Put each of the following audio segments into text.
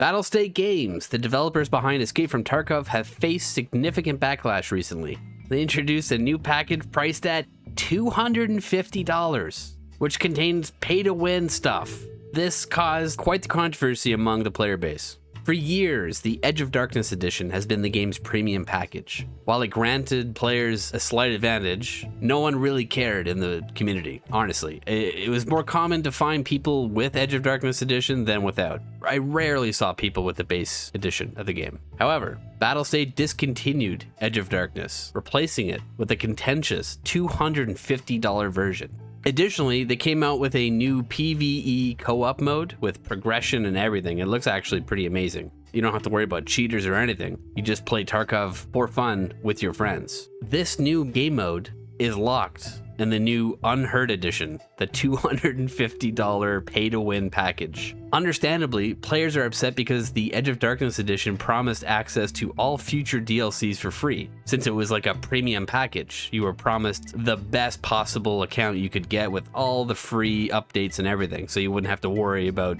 Battlestate Games, the developers behind Escape from Tarkov, have faced significant backlash recently. They introduced a new package priced at $250, which contains pay-to-win stuff. This caused quite the controversy among the player base. For years, the Edge of Darkness edition has been the game's premium package. While it granted players a slight advantage, no one really cared in the community, honestly. It was more common to find people with Edge of Darkness edition than without. I rarely saw people with the base edition of the game. However, Battlestate discontinued Edge of Darkness, replacing it with a contentious $250 version. Additionally, they came out with a new PvE co-op mode with progression and everything. It looks actually pretty amazing. You don't have to worry about cheaters or anything. You just play Tarkov for fun with your friends. This new game mode is locked in the new Unheard edition, the $250 pay-to-win package. Understandably, players are upset because the Edge of Darkness edition promised access to all future DLCs for free. Since it was like a premium package, you were promised the best possible account you could get with all the free updates and everything, so you wouldn't have to worry about,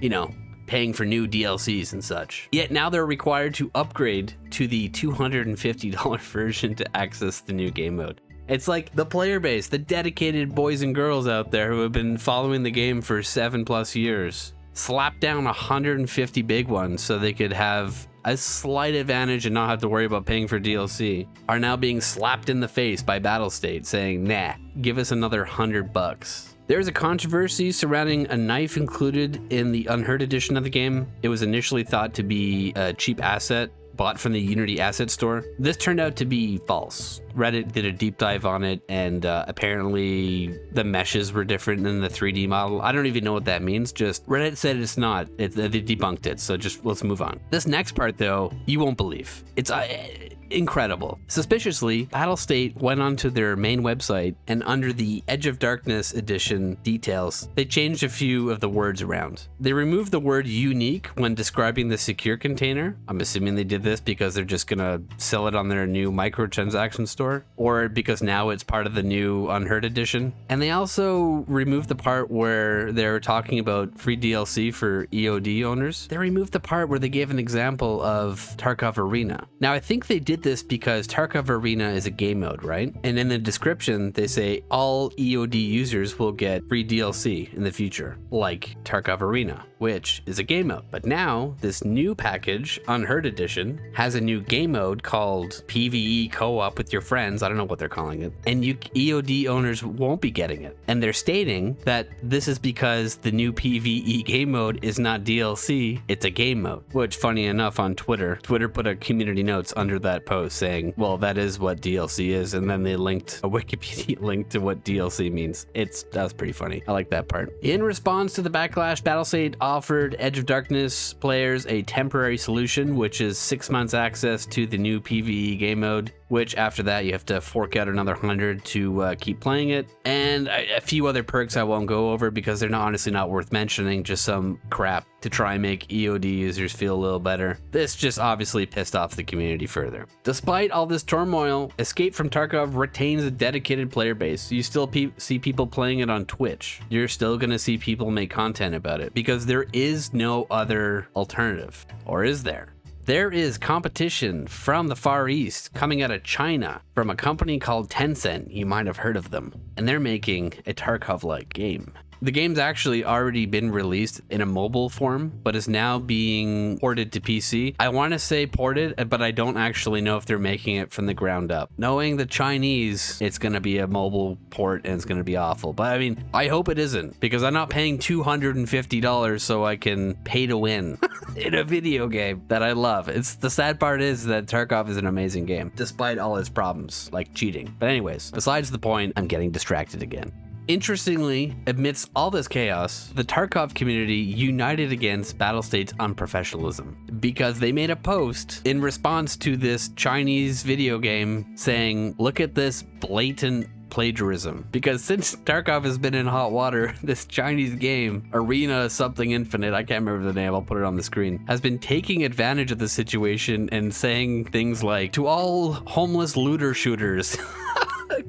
paying for new DLCs and such. Yet now they're required to upgrade to the $250 version to access the new game mode. It's like the player base, the dedicated boys and girls out there who have been following the game for 7+ years, slapped down 150 big ones so they could have a slight advantage and not have to worry about paying for DLC, are now being slapped in the face by Battlestate saying, nah, give us another $100. There's a controversy surrounding a knife included in the Unheard edition of the game. It was initially thought to be a cheap asset bought from the Unity asset store. This turned out to be false. Reddit did a deep dive on it, and apparently the meshes were different than the 3D model. I don't even know what that means. Just Reddit said it's not. They debunked it, so just let's move on. This next part, though, you won't believe. It's incredible. Suspiciously, Battlestate went onto their main website, and under the Edge of Darkness edition details, they changed a few of the words around. They removed the word unique when describing the secure container. I'm assuming they did this because they're just gonna sell it on their new microtransaction store, or because now it's part of the new Unheard edition. And they also removed the part where they're talking about free DLC for EOD owners. They removed the part where they gave an example of Tarkov Arena. Now, I think they did this because Tarkov Arena is a game mode, right? And in the description, they say all EOD users will get free DLC in the future, like Tarkov Arena, which is a game mode. But now, this new package, Unheard Edition, has a new game mode called PvE Co-op with your friends. I don't know what they're calling it. And EOD owners won't be getting it. And they're stating that this is because the new PvE game mode is not DLC, it's a game mode. Which, funny enough, on Twitter put a community notes under that post saying, well, that is what DLC is, and then they linked a Wikipedia link to what DLC means. That's pretty funny. I like that part. In response to the backlash, Battlestate offered Edge of Darkness players a temporary solution, which is 6 months access to the new PvE game mode, which after that you have to fork out another 100 to keep playing it, and a few other perks I won't go over because they're honestly not worth mentioning, just some crap to try and make EOD users feel a little better. This just obviously pissed off the community further. Despite all this turmoil, Escape from Tarkov retains a dedicated player base. You still see people playing it on Twitch. You're still gonna see people make content about it because there is no other alternative. Or is there? There is competition from the Far East coming out of China from a company called Tencent. You might have heard of them. And they're making a Tarkov-like game. The game's actually already been released in a mobile form, but is now being ported to PC. I want to say ported, but I don't actually know if they're making it from the ground up. Knowing the Chinese, it's going to be a mobile port and it's going to be awful. But I mean, I hope it isn't, because I'm not paying $250 so I can pay to win in a video game that I love. The sad part is that Tarkov is an amazing game, despite all its problems, like cheating. But anyways, besides the point, I'm getting distracted again. Interestingly, amidst all this chaos, the Tarkov community united against Battlestate's unprofessionalism because they made a post in response to this Chinese video game saying, look at this blatant plagiarism. Because since Tarkov has been in hot water, this Chinese game, Arena something infinite, I can't remember the name, I'll put it on the screen, has been taking advantage of the situation and saying things like, to all homeless looter shooters,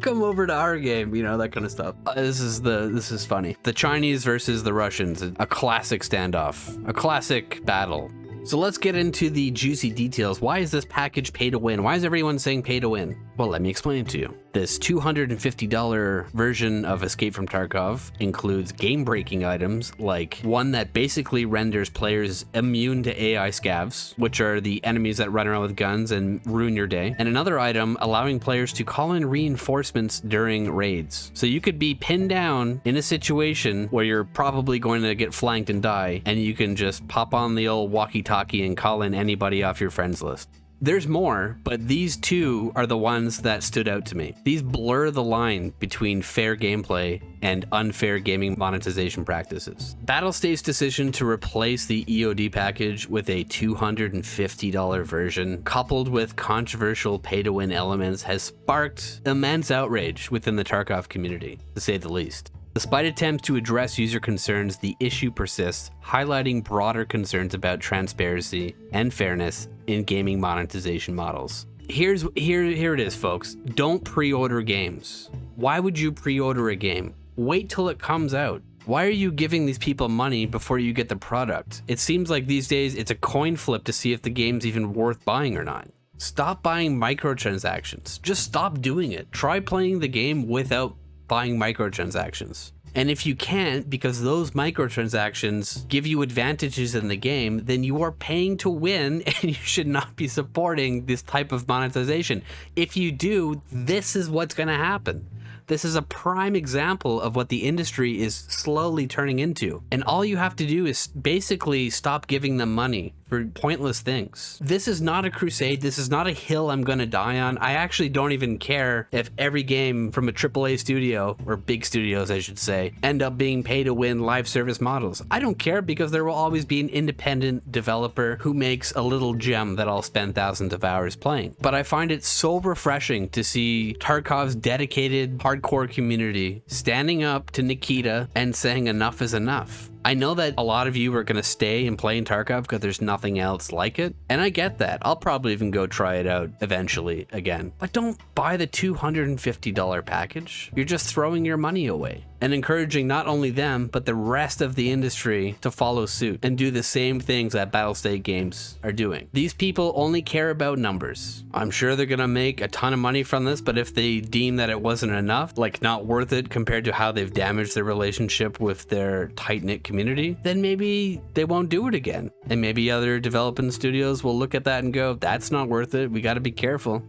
come over to our game, that kind of stuff. This is funny. The Chinese versus the Russians, a classic standoff, a classic battle. So let's get into the juicy details. Why is this package pay to win? Why is everyone saying pay to win? Well, let me explain it to you. This $250 version of Escape from Tarkov includes game-breaking items, like one that basically renders players immune to AI scavs, which are the enemies that run around with guns and ruin your day, and another item allowing players to call in reinforcements during raids. So you could be pinned down in a situation where you're probably going to get flanked and die, and you can just pop on the old walkie-talkie and call in anybody off your friends list. There's more, but these two are the ones that stood out to me. These blur the line between fair gameplay and unfair gaming monetization practices. Battlestate's decision to replace the EOD package with a $250 version, coupled with controversial pay-to-win elements, has sparked immense outrage within the Tarkov community, to say the least. Despite attempts to address user concerns, the issue persists, highlighting broader concerns about transparency and fairness in gaming monetization models. Here it is, folks. Don't pre-order games. Why would you pre-order a game? Wait till it comes out. Why are you giving these people money before you get the product? It seems like these days it's a coin flip to see if the game's even worth buying or not. Stop buying microtransactions. Just stop doing it. Try playing the game without buying microtransactions. And if you can't, because those microtransactions give you advantages in the game, then you are paying to win and you should not be supporting this type of monetization. If you do, this is what's going to happen. This is a prime example of what the industry is slowly turning into. And all you have to do is basically stop giving them money for pointless things. This is not a crusade. This is not a hill I'm going to die on. I actually don't even care if every game from a AAA studio, or big studios I should say, end up being pay to win live service models. I don't care, because there will always be an independent developer who makes a little gem that I'll spend thousands of hours playing. But I find it so refreshing to see Tarkov's dedicated hardcore community standing up to Nikita and saying enough is enough. I know that a lot of you are going to stay and play in Tarkov because there's nothing else like it, and I get that. I'll probably even go try it out eventually again. But don't buy the $250 package. You're just throwing your money away and encouraging not only them, but the rest of the industry to follow suit and do the same things that Battlestate Games are doing. These people only care about numbers. I'm sure they're going to make a ton of money from this, but if they deem that it wasn't enough, like not worth it compared to how they've damaged their relationship with their tight-knit community, then maybe they won't do it again. And maybe other developing studios will look at that and go, that's not worth it. We got to be careful.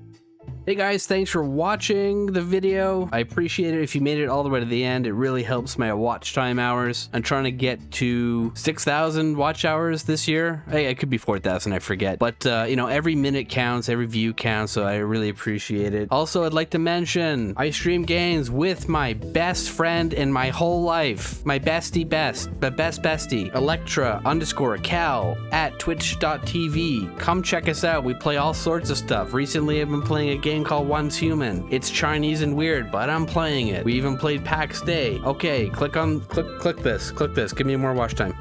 Hey guys, thanks for watching the video. I appreciate it if you made it all the way to the end. It really helps my watch time hours. I'm trying to get to 6,000 watch hours this year. Hey, it could be 4,000, I forget. But, you know, every minute counts, every view counts, so I really appreciate it. Also, I'd like to mention, I stream games with my best friend in my whole life. My bestie bestie, Electra_Cal at twitch.tv. Come check us out. We play all sorts of stuff. Recently, I've been playing a game called Once Human. It's Chinese and weird, but I'm playing it. We even played PAX Day. Okay, click this. Give me more watch time.